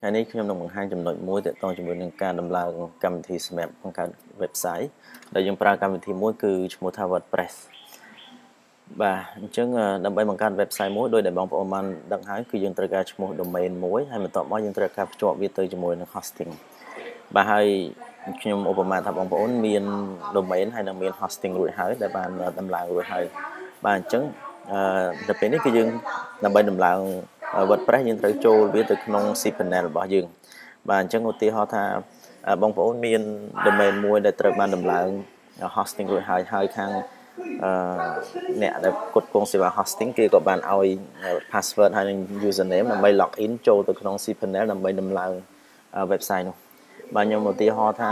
ថ្ងៃនេះខ្ញុំនឹងបង្ហាញចំណុចមួយទាក់ទងជាមួយនឹងការដំឡើងកម្មវិធីសម្រាប់បង្កើត website ដែលយើងប្រើកម្មវិធីមួយគឺឈ្មោះថា WordPress បាទអញ្ចឹងដើម្បីបង្កើត website មួយដោយដែលបងប្អូនបានដឹងហើយគឺយើងត្រូវការឈ្មោះ domain មួយហើយបន្ទាប់មកយើងត្រូវការភ្ជាប់វាទៅជាមួយនឹង hosting បាទហើយខ្ញុំឧបមាថាបងប្អូនមាន domain ហើយនឹងមាន hosting រួចហើយដែលបានដំឡើងរួចហើយបាទអញ្ចឹងទៅពេលនេះគឺយើងដើម្បីដំឡើង WordPress យើងត្រូវចូលវាទៅក្នុង cPanel របស់យើងបាទអញ្ចឹងឧទាហរណ៍ថាបងប្អូនមាន domain មួយដែលត្រូវបានដំឡើង hosting រួចហើយខាងអ្នកដែលគ្រប់គ្រងសេវា hosting គេក៏បានឲ្យ password ហើយនិង username ដើម្បី log in ចូលទៅក្នុង cPanel ដើម្បីដំឡើង website នោះបាទខ្ញុំឧទាហរណ៍ថា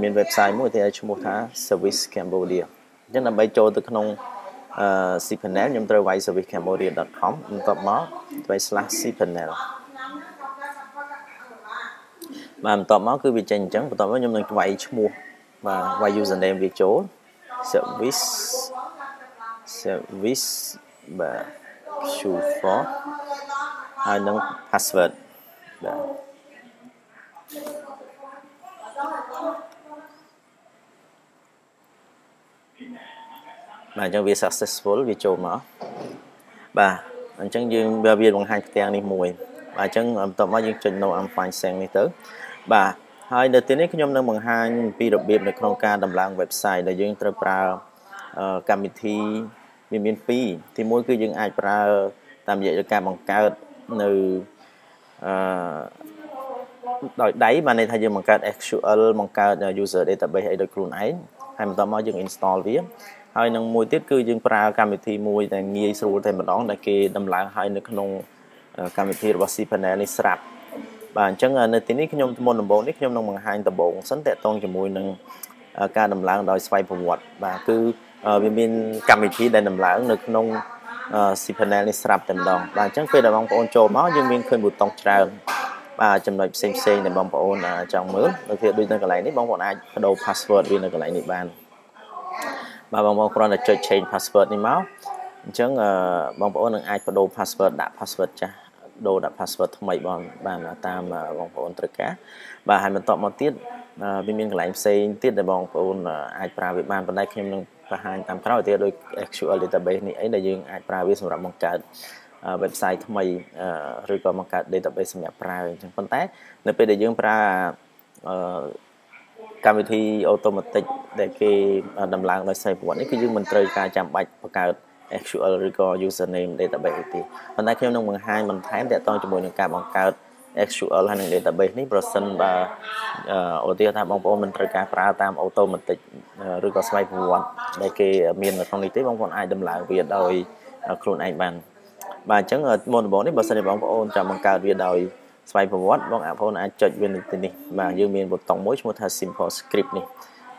មាន website មួយដែលឈ្មោះថា Service Cambodia អញ្ចឹងដើម្បីចូលទៅក្នុងcPanel ខ្ញុំត្រូវវាយ servicecambodia.com បន្ទាប់មកវាយ /cPanel បាទបន្ទាប់មកគឺវាចេញអញ្ចឹងបន្ទាប់មកខ្ញុំនឹងវាយឈ្មោះបាទវាយ username វាចូល service បាទ q4 ហើយនឹង password បាទបាទអញ្ចឹងវា successful វាចូលមកបាទអញ្ចឹងយើងវាបង្ហាញផ្ទាំងនេះមួយបាទអញ្ចឹងបន្ទាប់មកយើងចុច no I'm fine send នេះទៅបាទហើយនៅទីនេះខ្ញុំនឹងបង្ហាញពីរបៀបនៅក្នុងការដំឡើង website ដែលយើងត្រូវប្រើកម្មវិធីវាមាន2ទី1គឺយើងអាចប្រើតាមរយៈការបង្កើតនៅដោយដៃបានន័យថាយើងបង្កើត SQL បង្កើត user database អីដោយខ្លួនឯងហើយបន្ទាប់មកយើង install វាហើយនឹងមួយទៀតគឺយើងប្រើកម្មវិធីមួយដែលងាយស្រួលតែម្ដងដែលគេដំឡើងឲ្យនៅក្នុងកម្មវិធីរបស់ cPanel នេះស្រាប់បាទអញ្ចឹងនៅទីនេះខ្ញុំមុនដំបូងនេះខ្ញុំនឹងបង្ហាញដំបូងសិនតាក់ទងជាមួយនឹងការដំឡើងដោយស្វ័យប្រវត្តិបាទគឺវាមានកម្មវិធីដែលដំឡើងនៅក្នុងcPanel នេះស្រាប់តែម្ដងបាទអញ្ចឹងពេលដែលបងប្អូនចូលមកយើងមានឃើញប៊ូតុងច្រើនបាទចំណុចផ្សេងដែលបងប្អូនចង់មើលដូចនៅកន្លែងនេះបងប្អូនអាចបដូរ password វានៅកន្លែងនេះបានបាទបងប្អូនគ្រាន់តែចុច change password នេះមកអញ្ចឹងបងប្អូននឹងអាចបដូរ password ដាក់ password ចាស់ដាក់ password ថ្មីបានតាមបងប្អូនត្រូវការបាទហើយបន្តមកទៀតវាមានកន្លែងផ្សេងទៀតដែលបងប្អូនអាចប្រើវាបានប៉ុន្តែខ្ញុំនឹងបង្ហាញតាមក្រោយទៀតដោយ SQL database នេះអីដែលយើងអាចប្រើវាសម្រាប់បង្កើត website ថ្មីឬក៏បង្កើត database សម្រាប់ប្រើអញ្ចឹងប៉ុន្តែនៅពេលដែលយើងប្រើកម្មវិធី automatic ដែលគេដំឡើងដោយស្វ័យប្រវត្តិនេះគឺយើងមិនត្រូវការចាំបាច់បង្កើត SQL ឬក៏ username database ទេប៉ុន្តែខ្ញុំនឹងបង្ហាញបន្ថែមទាក់ទងជាមួយនឹងការបង្កើត SQL ហើយនឹង database នេះប្រសិនបើឧទាហរណ៍ថាបងប្អូនមិនត្រូវការប្រើតាម automatic ឬក៏ស្វ័យប្រវត្តិដែលគេមាននៅក្នុងនេះទេបងប្អូនអាចដំឡើងវាដោយខ្លួនឯងបានបាទអញ្ចឹងមុនដំបូងនេះបើសិនជាបងប្អូនចង់បង្កើតវាដោយស្វ័យប្រវត្តិបងប្អូនអាចចុចវានៅទីនេះបាទយើងមានប៊ូតុងមួយឈ្មោះថា simple script នេះ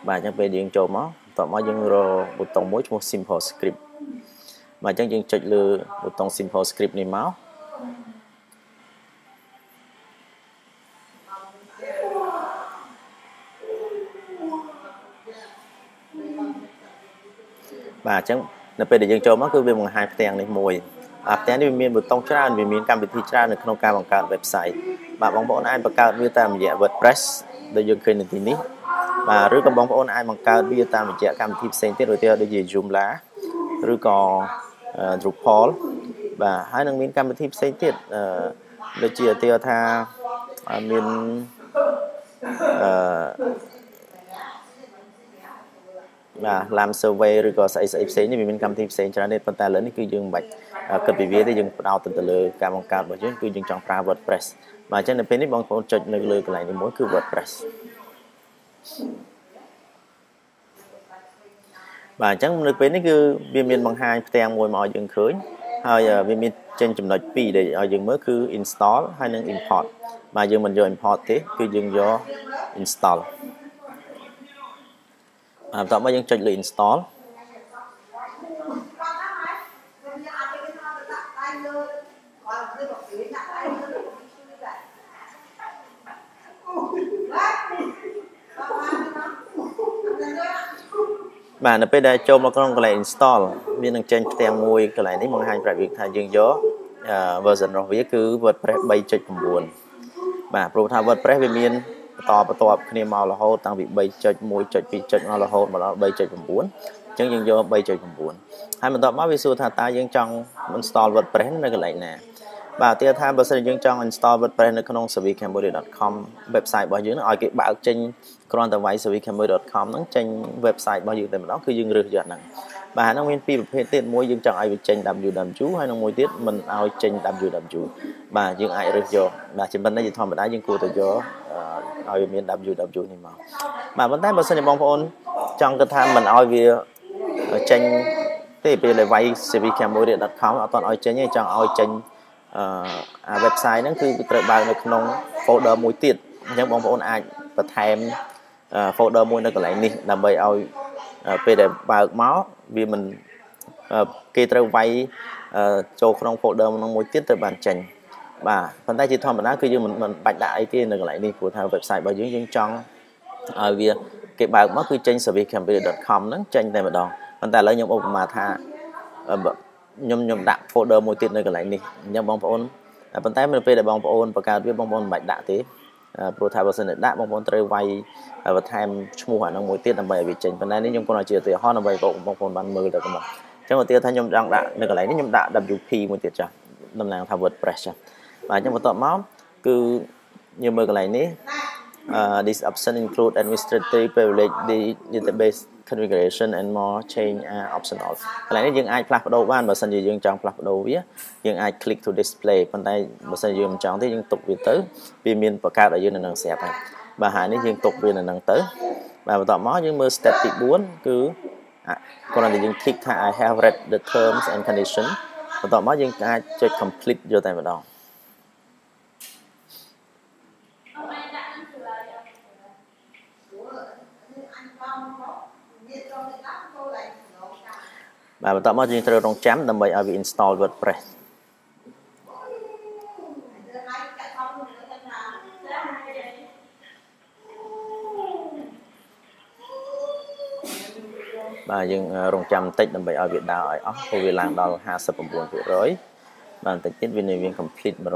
បាទអញ្ចឹងពេលយើងចូលមកបន្ទាប់មកយើងរកប៊ូតុងមួយឈ្មោះ simple script បាទអញ្ចឹងយើងចុចលើប៊ូតុង simple script នេះមកបាទអញ្ចឹងនៅពេលដែលយើងចូលមកគឺវាបង្ហាញផ្ទាំងនេះមួយផ្ទាំងនេះវាមានប៊ូតុងច្រើនវាមានកម្មវិធីច្រើននៅក្នុងការបង្កើត website បាទបងប្អូនអាចបង្កើតវាតាមរយៈ WordPress ដែលយើងឃើញនៅទីនេះបាទឬក៏បងប្អូនអាចបង្កើតវាតាមរយៈកម្មវិធីផ្សេងទៀតដូចជា Joomla ឬក៏ Drupal បាទហើយនឹងមានកម្មវិធីផ្សេងទៀតដូចជាឧទាហរណ៍ថាមានបាទ Lam survey ឬក៏ស្អីផ្សេងនេះវាមានកម្មវិធីផ្សេងច្រើនទេប៉ុន្តែឥឡូវនេះគឺយើងមិនបាច់គិតពីវាទេយើងផ្ដោតទៅលើការបង្កើតរបស់យើងគឺយើងចង់ប្រើ WordPress បាទអញ្ចឹងនៅពេលនេះបងប្អូនចុចនៅលើកន្លែងនេះមួយគឺ WordPress បាទអញ្ចឹងនៅពេលនេះគឺវាមានបង្ហាញផ្ទាំងមួយមកឲ្យយើងឃើញហើយវាមានចេញចំណុច2ដែលឲ្យយើងមើលគឺ install ហើយនិង import បាទយើងមិនយក import ទេគឺយើងយក install បន្ទាប់មកយើងចុចលើ install បាទនៅពេលដែលចូលមកក្នុងកន្លែង install វានឹងចេញផ្ទាំងមួយកន្លែងនេះបង្ហាញប្រាប់យើងថាយើងយក version របស់វាគឺ WordPress 3.9 បាទព្រោះថា WordPress វាមានបន្តគ្នាមករហូតតាំងពី 3.1.2 មករហូតមកដល់ 3.9 អញ្ចឹងយើងយក 3.9 ហើយបន្ទាប់មកវាសួរថាតើយើងចង់ install WordPress នៅកន្លែងណាបាទទៀតថាបើសិនយើងចង់ install WordPress នៅក្នុង savicambodia.com website របស់យើងឲ្យគេបើកចេញគ្រាន់តែវាយ savicambodia.com ហ្នឹងចេញ website របស់យើងតែម្ដងគឺយើងរើសយកហ្នឹងបាទហ្នឹងមានពីរប្រភេទទៀតមួយយើងចង់ឲ្យវាចេញ www ហើយនឹងមួយទៀតមិនឲ្យចេញ www បាទយើងអាចរើសយកបាទជាប៉ុណ្ណេះជាធម្មតាយើងគួរតែយកឲ្យវាមាន www នេះមកបាទប៉ុន្តែបើសិនជាបងប្អូនចង់គិតថាមិនឲ្យវាចេញទេពេលដែលវាយ savicambodia.com អត់ទាន់ឲ្យចេញទេចង់ឲ្យចេញwebsite ហ្នឹងគឺត្រូវបើកនៅក្នុង folder មួយទៀតអញ្ចឹងបងប្អូនអាចបន្ថែម folder មួយនៅកន្លែងនេះដើម្បីឲ្យពេលដែលបើកមកវាមិនគេត្រូវវាយចូលក្នុង folder ហ្នឹងមួយទៀតទៅបានចេញបាទប៉ុន្តែជាធម្មតាគឺយើងមិនបាច់ដាក់អីទេនៅកន្លែងនេះព្រោះថា website របស់យើងចង់ឲ្យវាគេបើកមកគឺចេញ savicambodia.com ហ្នឹងចេញតែម្ដងប៉ុន្តែឥឡូវខ្ញុំឧបមាថាខ្ញុំដាក់ folder មួយទៀតនៅកន្លែងនេះអញ្ចឹងបងប្អូនប៉ុន្តែនៅពេលដែលបងប្អូនបង្កើតវាបងប្អូនមិនបាច់ដាក់ទេព្រោះថាបើសិនតែដាក់បងប្អូនត្រូវវាយបន្ថែមឈ្មោះអាហ្នឹងមួយទៀតដើម្បីឲ្យវាចេញប៉ុន្តែនេះខ្ញុំគ្រាន់តែជាឧទាហរណ៍ដើម្បីបងប្អូនបានមើលទៅមកអញ្ចឹងឧទាហរណ៍ថាខ្ញុំចង់ដាក់នៅកន្លែងនេះខ្ញុំដាក់ WP មួយទៀតចាស់តំណាងថា WordPress ចាស់បាទអញ្ចឹងបន្ទាប់មកគឺយើងមើលកន្លែងនេះthis option include administrative privilege database configuration and more change are optional កន្លែងនេះយើងអាចផ្លាស់ប្ដូរបានបើសិនជាយើងចង់ផ្លាស់ប្ដូរវាយើងអាច click to display ប៉ុន្តែបើសិនជាយើងមិនចង់ទេយើងទុកវាទៅវាមានបង្កើតឲ្យយើងនៅនឹងស្រាប់ហើយបាទហើយនេះយើងទុកវានៅនឹងទៅបាទបន្ទាប់មកយើងមើល step ទី4គឺគ្រាន់តែយើង tick ថា I have read the terms and conditions បន្ទាប់មកយើងអាចចុច complete យកតែម្ដងបាទបន្ទាប់មកយើងត្រូវរងចាំដើម្បីឲ្យវា install WordPress បាទយើងរងចាំបន្តិចដើម្បីឲ្យវាដើរឲ្យអស់ព្រោះវាឡើងដល់ 59% បាទបន្តិចទៀតវានឹង complete 100%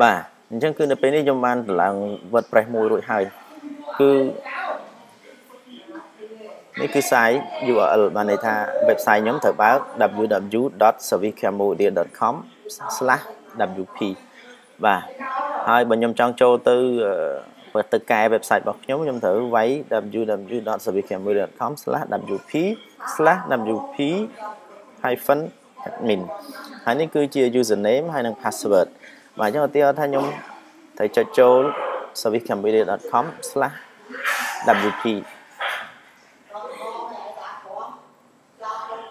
បាទអញ្ចឹងគឺនៅពេលនេះខ្ញុំបានតម្លើង WordPress មួយរួចហើយគឺនេះគឺ site URL បានន័យថា website ខ្ញុំត្រូវបើក www.savicambodia.com/wp បាទហើយបើខ្ញុំចង់ចូលទៅកែ website របស់ខ្ញុំត្រូវវាយ www.savicambodia.com/wp-admin ហើយនេះគឺជា username ហើយនិង password បាទអញ្ចឹងឧទាហរណ៍ថាខ្ញុំត្រូវចុចចូល savicambodia.com/wp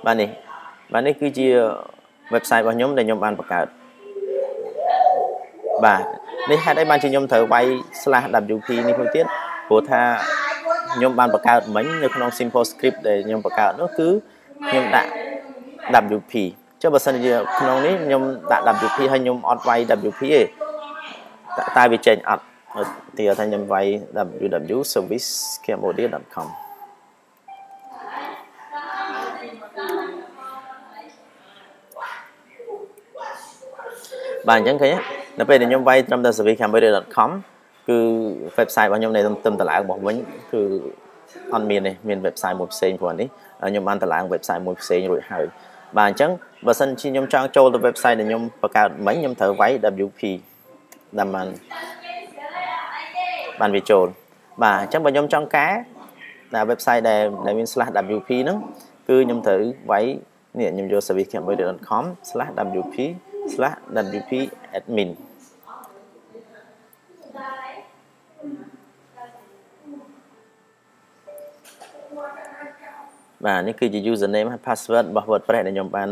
បាទនេះគឺជា website របស់ខ្ញុំដែលខ្ញុំបានបង្កើតបាទនេះហេតុអីបានជាខ្ញុំត្រូវវាយ /wp នេះមួយទៀតព្រោះថាខ្ញុំបានបង្កើតមិញនៅក្នុង simple script ដែលខ្ញុំបង្កើតនោះគឺខ្ញុំដាក់ wp ចុះបើសិនជាក្នុងនេះខ្ញុំដាក់ wp ហើយខ្ញុំអត់វាយ wp ទេតែវាចេញអត់ទីថាខ្ញុំវាយ www.savicambodia.com បាទអញ្ចឹងឃើញនៅពេលដែលខ្ញុំវាយត្រឹមតែ savicambodia.com គឺ website របស់ខ្ញុំនៅទំតម្លើងរបស់វិញគឺអត់មានទេមាន website មួយផ្សេងព្រោះនេះខ្ញុំបានតម្លើង website មួយផ្សេងរួចហើយបាទអញ្ចឹងបើសិនជាខ្ញុំចង់ចូលទៅ website ដែលខ្ញុំបង្កើតមិញខ្ញុំត្រូវវាយ wp ដើម្បីបានវាចូលបាទអញ្ចឹងបើខ្ញុំចង់កែតែ website ដែលមាន /wp ហ្នឹងគឺខ្ញុំត្រូវវាយនេះខ្ញុំយក savicambodia.com/wp/wp-admin បាទនេះគឺជា username ហើយ password របស់ WordPress ដែលខ្ញុំបាន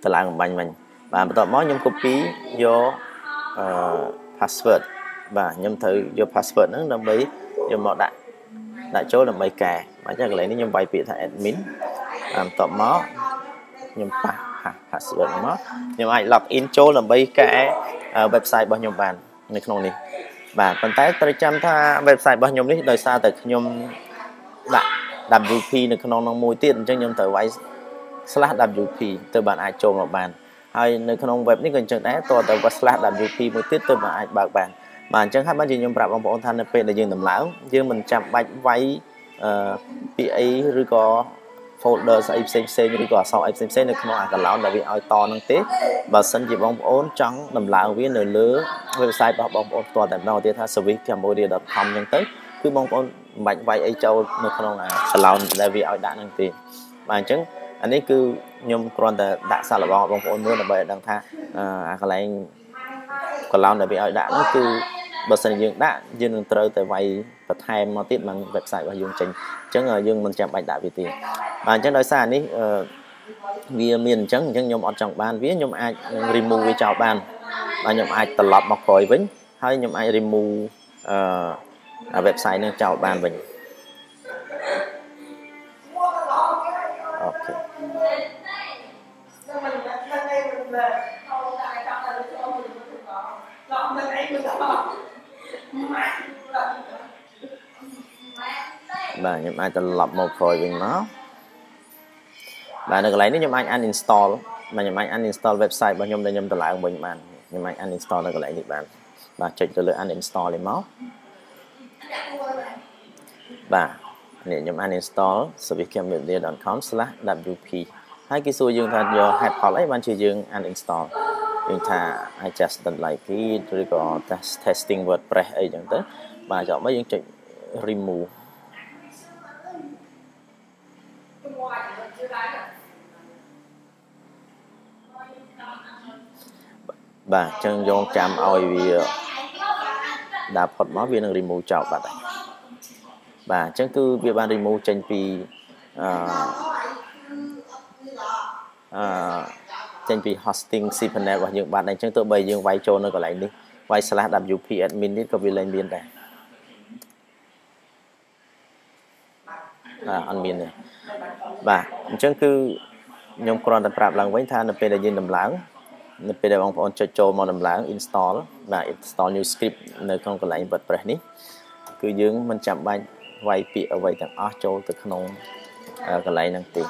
តម្លើងអំបញ្ញមិញបាទបន្ទាប់មកខ្ញុំ copy យក password បាទខ្ញុំត្រូវយក password ហ្នឹងដើម្បីយកមកដាក់ចូលដើម្បីកែបាទអញ្ចឹងកន្លែងនេះខ្ញុំវាយពាក្យថា admin បន្ទាប់មកខ្ញុំប៉ះ password មកខ្ញុំអាច log in ចូលដើម្បីកែ website របស់ខ្ញុំបាននៅក្នុងនេះ បាទប៉ុន្តែត្រូវចាំថា website របស់ខ្ញុំនេះដោយសារតែខ្ញុំដាក់ WP នៅក្នុងនោះមួយទៀតអញ្ចឹងខ្ញុំត្រូវវាយ /WP ទៅបានអាចចូលមកបានហើយនៅក្នុង web នេះក៏អញ្ចឹងដែរតើទៅ /WP មួយទៀតទៅបានអាចបើកបានបាទអញ្ចឹងហើយបានជាខ្ញុំប្រាប់បងប្អូនថានៅពេលដែលយើងដំឡើងយើងមិនចាំបាច់វាយពាក្យអីឬក៏ folder ស្អីផ្សេងឬក៏អក្សរអីផ្សេងនៅក្នុងអា cloud ដែលវាឲ្យតនឹងទេបើសិនជាបងប្អូនចង់ដំឡើងវានៅលើ website របស់បងប្អូនផ្ទាល់តែម្ដងទៀតថា servicecambodia.com អញ្ចឹងទៅគឺបងប្អូនមិនបាច់វាយអីចូលនៅក្នុងអា cloud ដែលវាឲ្យដាក់នឹងទេបាទអញ្ចឹងអានេះគឺខ្ញុំគ្រាន់តែដាក់សាកល្បងបងប្អូនមើលដើម្បីឲ្យដឹងថាអាកន្លែង cloud ដែលវាឲ្យដាក់នោះគឺបើសិនយើងដាក់យើងនឹងត្រូវតែវាយបន្ថែមមកទៀតមក website របស់យើងចេញអញ្ចឹងយើងមិនចាំបាច់ដាក់វាទេបាទអញ្ចឹងដោយសារនេះវាមានអញ្ចឹងខ្ញុំអត់ចង់បានវាខ្ញុំអាចនឹង remove វាចោលបានបាទខ្ញុំអាចត្រឡប់មកក្រោយវិញហើយខ្ញុំអាច remove website នឹងចោលបានវិញអូខេបាទខ្ញុំអាចត្រឡប់មកក្រោយវិញមកបាទនៅកន្លែងនេះខ្ញុំអាច uninstall បាទខ្ញុំអាច uninstall website របស់ខ្ញុំដែលខ្ញុំតម្លើងវិញបានខ្ញុំអាច uninstall នៅកន្លែងនេះបានបាទចុចទៅលើ uninstall នេះមកបាទនេះខ្ញុំ uninstall servicecambodia.com/wp ហើយគេសួរយើងថាយក head file អីបានជាយើង uninstall យើងថា I just don't like it ឬក៏ testing WordPress អីចឹងទៅបាទចុចមកយើងចុច remove បាទអញ្ចឹងយកចាំឲ្យវាដាក់ផុតមកវានឹង remove ចោលបាត់ហើយបាទអញ្ចឹងគឺវាបាន remove ចេញពីចេញពី hosting cPanel របស់យើងបាត់ហើយអញ្ចឹងទោះបីយើងវាយចូលនៅកន្លែងនេះវាយ /wp admin នេះក៏វាលែងមានដែរអត់មានទេបាទអញ្ចឹងគឺខ្ញុំគ្រាន់តែប្រាប់ឡើងវិញថានៅពេលដែលយើងដំឡើងនៅពេលដែលបងប្អូនចុចចូលមកដំឡើង install បាទ install new script នៅក្នុងកន្លែង WordPress នេះគឺយើងមិនចាំបាច់វាយពាក្យអ្វីទាំងអស់ចូលទៅក្នុងកន្លែងហ្នឹងទេ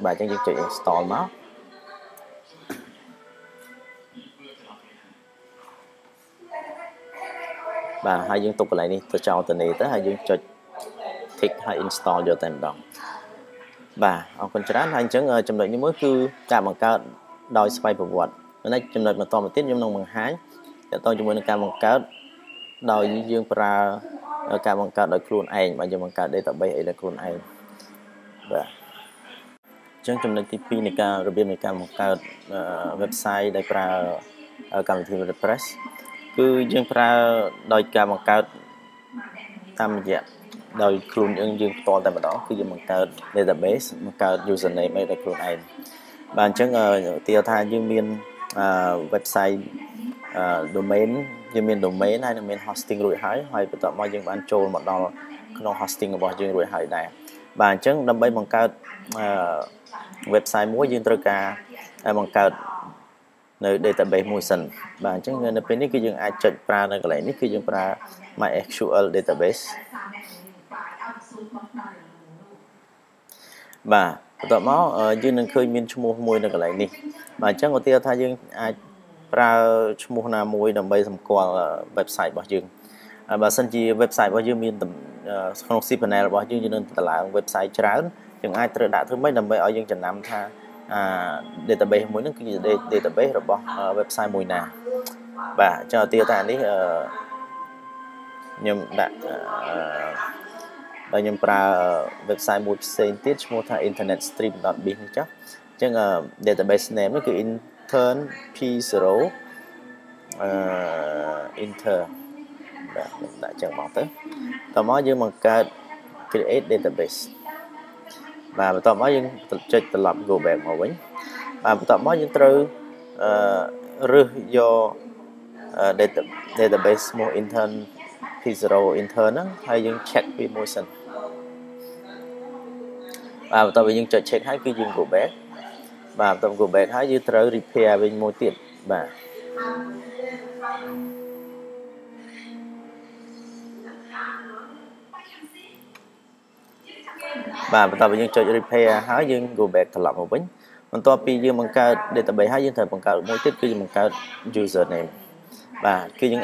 បាទអញ្ចឹងយើងចុច install មកបាទហើយយើងទុកកន្លែងនេះទៅចោលទៅនេះទៅហើយយើងចុច tick ហើយ install យកតែម្ដងបាទអរគុណច្រើនហើយអញ្ចឹងចំណុចនេះមួយគឺការបង្កើតដោយស្វ័យប្រវត្តិនេះចំណុចបន្តមកទៀតខ្ញុំនឹងបង្ហាញតើតើជាមួយនឹងការបង្កើតដោយយើងប្រើការបង្កើតដោយខ្លួនឯងបាទយើងបង្កើត database អីដោយខ្លួនឯងបាទអញ្ចឹងចំណុចទី2នៃការរបៀបនៃការបង្កើត website ដែលប្រើកម្មវិធី WordPress គឺយើងប្រើដោយការបង្កើតតាមរយៈដោយខ្លួនយើងផ្ទាល់តែម្ដងគឺយើងបង្កើត database បង្កើត username អីដោយខ្លួនឯងបាទអញ្ចឹងទីថាយើងមានwebsite domain យើងមាន domain ហើយនឹងមាន hosting រួចហើយបន្ទាប់មកយើងបានចូលមកដល់ក្នុង hosting របស់យើងរួចហើយដែរបាទអញ្ចឹងដើម្បីបង្កើតwebsite មួយយើងត្រូវការបង្កើតនៅ database មួយសិនបាទអញ្ចឹងនៅពេលនេះគឺយើងអាចចុចប្រើនៅកន្លែងនេះគឺយើងប្រើ MySQL database បាទបន្ទាប់មកយើងនឹងឃើញមានឈ្មោះមួយនៅកន្លែងនេះបាទអញ្ចឹងឧទាហរណ៍ថាយើងអាចប្រើឈ្មោះណាមួយដើម្បីសម្គាល់ website របស់យើងបើសិនជា website របស់យើងមានក្នុង cPanel របស់យើងនឹងតម្លើង website ច្រើនយើងអាចត្រូវដាក់ធ្វើម៉េចដើម្បីឲ្យយើងចំណាំថាdatabase មួយហ្នឹងគឺជា database របស់ website មួយណាបាទអញ្ចឹងឧទាហរណ៍ថានេះខ្ញុំដាក់ដោយខ្ញុំប្រើ website មួយផ្សេងទៀតឈ្មោះថា internetstream.biz នេះចាស់អញ្ចឹង database name នេះគឺ intern p0 inter បាទខ្ញុំដាក់ចឹងមកទៅតោះមកយើងបង្កើត create database បាទបន្ទាប់មកយើងចុចត្រឡប់ go back មកវិញបាទបន្ទាប់មកយើងត្រូវរើសយក database ឈ្មោះ intern p0 intern ហ្នឹងហើយយើង check វាមួយសិនបាទបន្ទាប់មកយើងចុច check ហើយគឺយើង go back បាទបន្ទាប់ go back ហើយយើងត្រូវ repair វិញមួយទៀតបាទ បាទបន្ទាប់ពីយើងចុច repair ហើយយើង go back ត្រឡប់មកវិញបន្ទាប់ពីយើងបង្កើត database ហើយយើងត្រូវបង្កើតមួយទៀតគឺយើងបង្កើត username បាទគឺយើង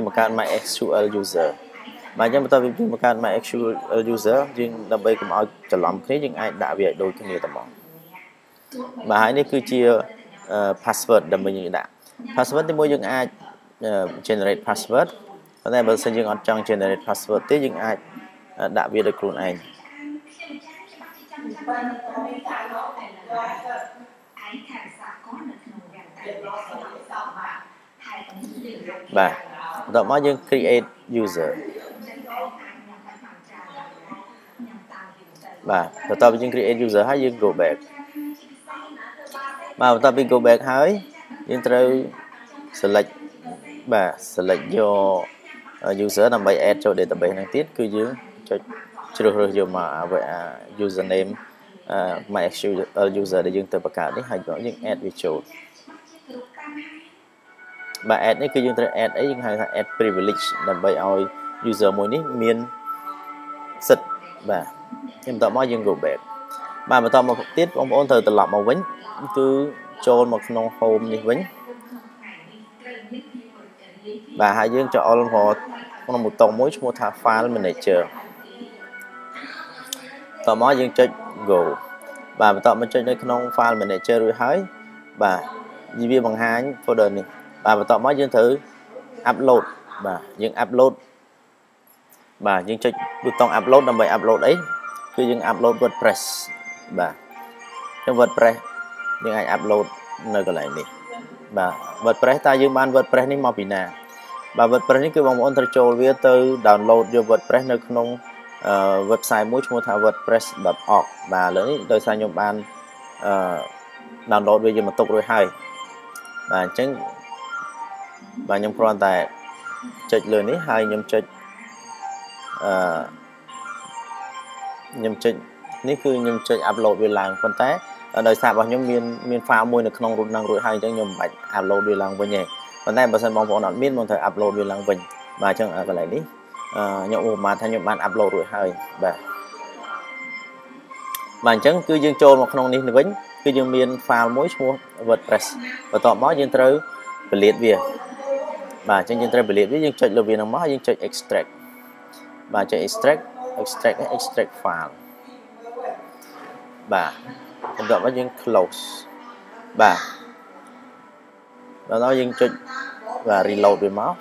បង្កើត MySQL user បាទអញ្ចឹងបន្ទាប់ពីយើងបង្កើត MySQL user យើងដើម្បីកុំឲ្យច្រឡំគ្នាយើងអាចដាក់វាឲ្យដូចគ្នាតែមកបាទហើយនេះគឺជា password ដើម្បីយើងដាក់ password ទីមួយយើងអាច generate password ប៉ុន្តែបើសិនយើងអត់ចង់ generate password ទេយើងអាចដាក់វាដោយខ្លួនឯងបាទបន្ទាប់មកយើង create user បាទបន្ទាប់ពីយើង create user ហើយយើង go back បាទបន្ទាប់ពី go back ហើយយើងត្រូវ select បាទ select យក user ដើម្បី add ចូល database ហ្នឹងទៀតគឺយើងចុចជ្រើសរើសយកមក username MySQL user ដែលយើងទៅបង្កើតនេះហើយយើង add វាចូលបាទ add នេះគឺយើងត្រូវ add អីយើងហៅថា add privilege ដើម្បីឲ្យ user មួយនេះមានសិទ្ធិបាទហើយបន្ទាប់មកយើង go back បាទបន្តមកទៀតបងប្អូនត្រូវត្រឡប់មកវិញគឺចូលមកក្នុង home នេះវិញបាទហើយយើងចូលរកក្នុងប៊ូតុងមួយឈ្មោះថា file manager តមកយើងចុច go បាទបន្តមកចុចនៅក្នុង file manager រួចហើយបាទវាបង្ហាញ folder នេះបាទបន្តមកយើងត្រូវ upload បាទយើង upload បាទយើងចុចប៊ូតុង upload ដើម្បី upload អីគឺយើង upload WordPress បាទចឹង WordPress យើងអាច upload នៅកន្លែងនេះបាទ WordPress តើយើងបាន WordPress នេះមកពីណាបាទ WordPress នេះគឺបងប្អូនត្រូវចូលវាទៅ download យក WordPress នៅក្នុងwebsite មួយឈ្មោះថា wordpress.org បាទឥឡូវនេះដោយសារខ្ញុំបានdownload វាយកមកទុករួចហើយបាទអញ្ចឹងបាទខ្ញុំគ្រាន់តែចុចលើនេះហើយខ្ញុំចុចខ្ញុំចុចនេះគឺខ្ញុំចុច upload វាឡើងប៉ុន្តែដោយសាររបស់ខ្ញុំមាន file មួយនៅក្នុងរូបហ្នឹងរួចហើយអញ្ចឹងខ្ញុំមិនបាច់ upload វាឡើងវិញទេប៉ុន្តែបើសិនបងប្អូនអត់មានបងត្រូវ upload វាឡើងវិញបាទអញ្ចឹងកន្លែងនេះខ្ញុំឧបមាថាខ្ញុំបាន upload រួចហើយបាទអញ្ចឹងគឺយើងចូលមកក្នុងនេះវិញគឺយើងមាន file មួយឈ្មោះ WordPress បន្ទាប់មកយើងត្រូវពលាតវាបាទអញ្ចឹងយើងត្រូវពលាតវាយើងចុចលើវាហ្នឹងមកហើយយើងចុច extract បាទចុច extract file បាទបន្ទាប់មកយើង close បាទដល់យើងចុចបាទ reload វាមក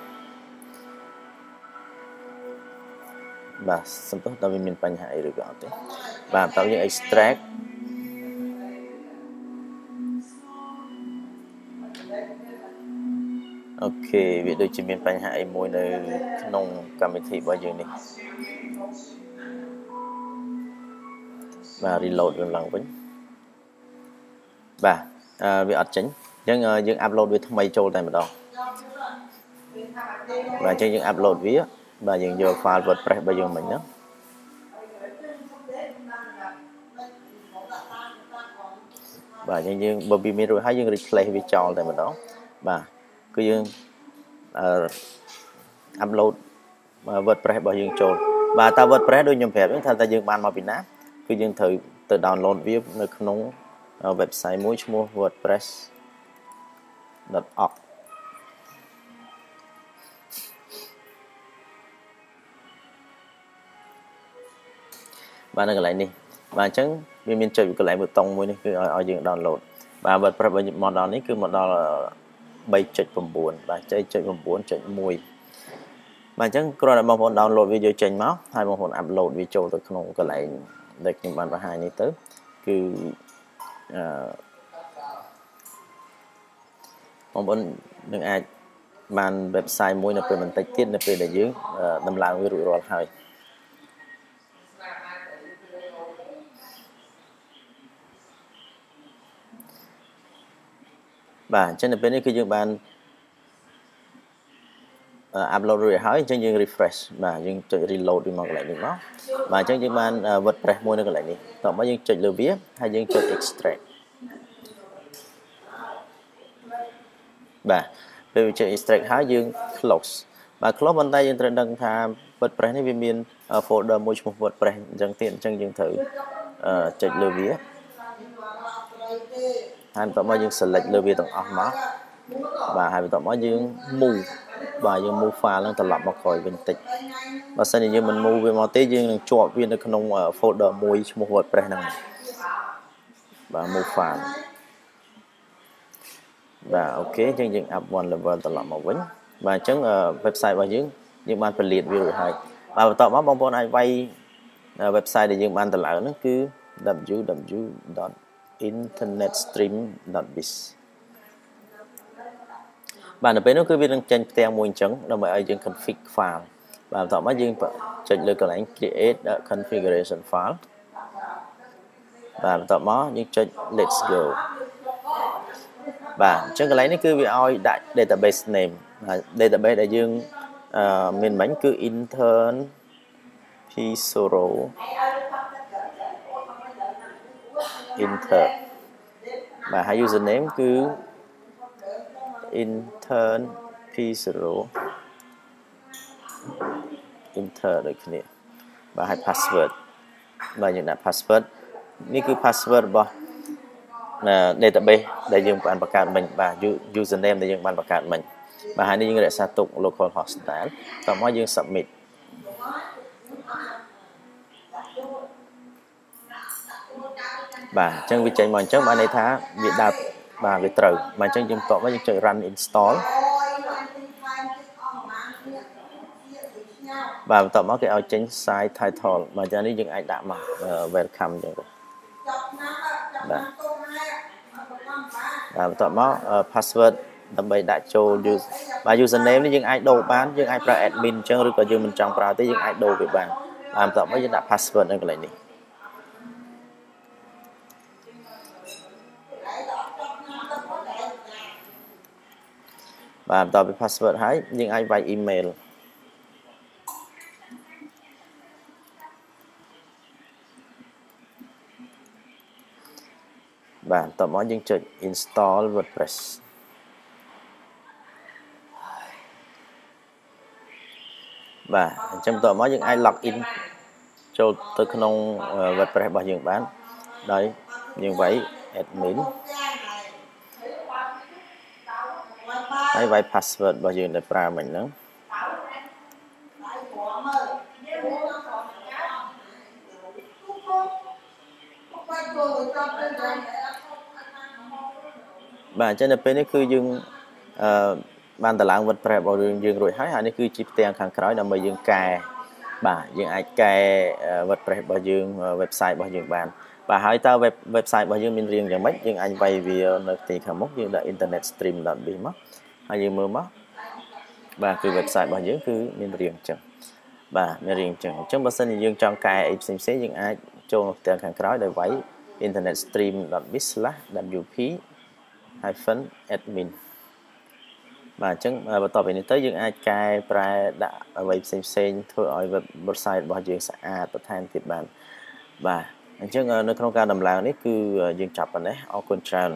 បាទសំទោសដល់វាមានបញ្ហាអីឬក៏អត់ទេបាទបន្តយើង extract អូខេវាដូចជាមានបញ្ហាអីមួយនៅក្នុងកម្មវិធីរបស់យើងនេះបាទ reload វាឡើងវិញបាទវាអត់ចេញអញ្ចឹងយើង upload វាថ្មីចូលតែម្ដងបាទអញ្ចឹងយើង upload វាបាទយើងយក file WordPress របស់យើងមិញហ្នឹងបាទអញ្ចឹងយើងបើវាមានរួចហើយយើង replace វាចោលតែម្ដងបាទគឺយើងupload WordPress របស់យើងចូលបាទតើ WordPress ដូចខ្ញុំប្រាប់ថាតើយើងបានមកពីណាគឺយើងត្រូវទៅ download វានៅក្នុង website មួយឈ្មោះ wordpress.org បាទនៅកន្លែងនេះបាទអញ្ចឹងវាមានចុចកន្លែងប៊ូតុងមួយនេះគឺឲ្យយើង download បាទ WordPress model នេះគឺ model 3.9 បាទ3.9.1 បាទអញ្ចឹងគ្រាន់តែបងប្អូន download វាយកចេញមកហើយបងប្អូន upload វាចូលទៅក្នុងកន្លែងដែលខ្ញុំបានបង្ហាញនេះទៅគឺបងប្អូននឹងអាចបាន website មួយនៅពេលបន្តិចទៀតនៅពេលដែលយើងដំឡើងវារួចរាល់ហើយបាទអញ្ចឹងនៅពេលនេះគឺយើងបាន upload រួចហើយអញ្ចឹងយើង refresh បាទយើងចុច reload វាមកកន្លែងនេះមកបាទអញ្ចឹងយើងបាន WordPress មួយនៅកន្លែងនេះតោះមកយើងចុចលើវាហើយយើងចុច extract បាទពេលយើងចុច extract ហើយយើង close បាទ close ប៉ុន្តែយើងត្រូវដឹងថា WordPress នេះវាមាន folder មួយឈ្មោះ WordPress អញ្ចឹងទៀតអញ្ចឹងយើងត្រូវចុចលើវាហើយបន្ទាប់មកយើង select លើវាទាំងអស់មកបាទហើយបន្ទាប់មកយើង move បាទយើង move file ហ្នឹងត្រឡប់មកក្រោយវិញតិចបើសិនជាយើងមិន move វាមកទេយើងនឹងជាប់វានៅក្នុង folder មួយឈ្មោះ WordPress ហ្នឹងបាទ move file បាទអូខេអញ្ចឹងយើង up one level ត្រឡប់មកវិញបាទអញ្ចឹង website របស់យើងបានពលាតវារួចហើយបាទបន្ទាប់មកបងប្អូនអាចវាយ website ដែលយើងបានតម្លើងហ្នឹងគឺ www.internetstream.biz បាទនៅពេលនោះគឺវានឹងចេញផ្ទាំងមួយអញ្ចឹងដើម្បីឲ្យយើង config file បាទបន្ទាប់មកយើងចុចលើកន្លែង create a configuration file បាទបន្ទាប់មកយើងចុច let's go បាទអញ្ចឹងកន្លែងនេះគឺវាឲ្យដាក់ database name database ដែលយើងមានមិញគឺ intern p0 inter បាទហើយ username គឺ intern p0 inter ដូចគ្នាបាទហើយ password បាទយើងដាក់ password នេះគឺ password របស់ database ដែលយើងបានបង្កើតមិញបាទ username ដែលយើងបានបង្កើតមិញបាទហើយនេះយើងរក្សាទុក local hostile តោះមកយើង submit បាទអញ្ចឹងវាចេញមកអញ្ចឹងបានន័យថាវាដើរបាទវាត្រូវបាទអញ្ចឹងយើងតបមកយើងចុច run install បាទបន្ទាប់មកគេឲ្យចេញ site title បាទអញ្ចឹងនេះយើងអាចដាក់មក welcome អញ្ចឹងទៅបាទបន្ទាប់មក password ដើម្បីដាក់ចូល បាទ username នេះយើងអាចដូរបានយើងអាចប្រើ admin អញ្ចឹងឬក៏យើងមិនចង់ប្រើទេយើងអាចដូរវាបានបន្ទាប់មកយើងដាក់ password នៅកន្លែងនេះបាទបន្ទាប់ពី password ហើយយើងអាចវាយ email បាទបន្ទាប់មកយើងចុច install WordPress បាទអញ្ចឹងបន្ទាប់មកយើងអាច log in ចូលទៅក្នុង WordPress របស់យើងបានដោយយើងវាយ admin ហើយវាយ password របស់យើងដែលប្រើមិញហ្នឹងបាទអញ្ចឹងនៅពេលនេះគឺយើងបានតម្លើង WordPress របស់យើងរួចហើយហើយនេះគឺជាផ្ទាំងខាងក្រោយដើម្បីយើងកែបាទយើងអាចកែ WordPress របស់យើង website របស់យើងបានបាទហើយតើ website របស់យើងមានរាងយ៉ាងម៉េចយើងអាចវាយវានៅទីខាងមុខយើងដាក់ internetstream.biz មកហើយយើងមើលមកបាទគឺ website របស់យើងគឺមានរាងអញ្ចឹងបាទមានរាងអញ្ចឹងបើសិនជាយើងចង់កែអីផ្សេងៗយើងអាចចូលនៅផ្ទាំងខាងក្រោយដោយវាយ internetstream.biz/wp-admin បាទអញ្ចឹងបន្ទាប់ពីនេះទៅយើងអាចកែប្រែដាក់អ្វីផ្សេងៗធ្វើឲ្យ website របស់យើងស្អាតបន្ថែមទៀតបានបាទអញ្ចឹងនៅក្នុងការដំឡើងនេះគឺយើងចាប់ប៉ុណ្ណេះអរគុណច្រើន